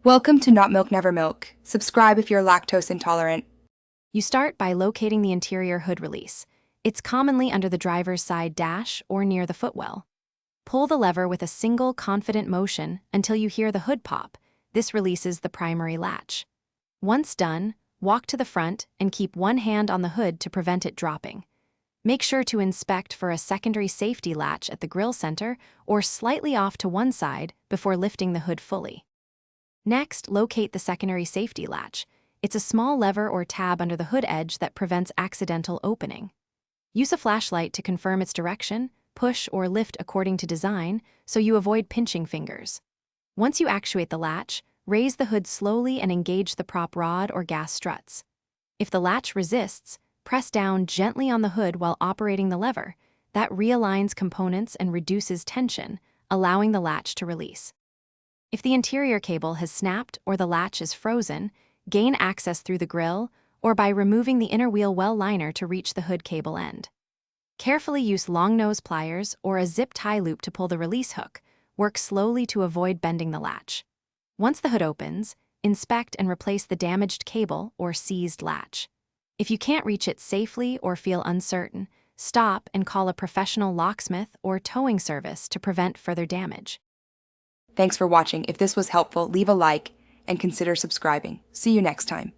Welcome to Not Milk Never Milk. Subscribe if you're lactose intolerant. You start by locating the interior hood release. It's commonly under the driver's side dash or near the footwell. Pull the lever with a single confident motion until you hear the hood pop. This releases the primary latch. Once done, walk to the front and keep one hand on the hood to prevent it dropping. Make sure to inspect for a secondary safety latch at the grille center or slightly off to one side before lifting the hood fully. Next, locate the secondary safety latch. It's a small lever or tab under the hood edge that prevents accidental opening. Use a flashlight to confirm its direction, push or lift according to design, so you avoid pinching fingers. Once you actuate the latch, raise the hood slowly and engage the prop rod or gas struts. If the latch resists, press down gently on the hood while operating the lever. That realigns components and reduces tension, allowing the latch to release. If the interior cable has snapped or the latch is frozen, gain access through the grille or by removing the inner wheel well liner to reach the hood cable end. Carefully use long nose pliers or a zip tie loop to pull the release hook. Work slowly to avoid bending the latch. Once the hood opens, inspect and replace the damaged cable or seized latch. If you can't reach it safely or feel uncertain, stop and call a professional locksmith or towing service to prevent further damage. Thanks for watching. If this was helpful, leave a like and consider subscribing. See you next time.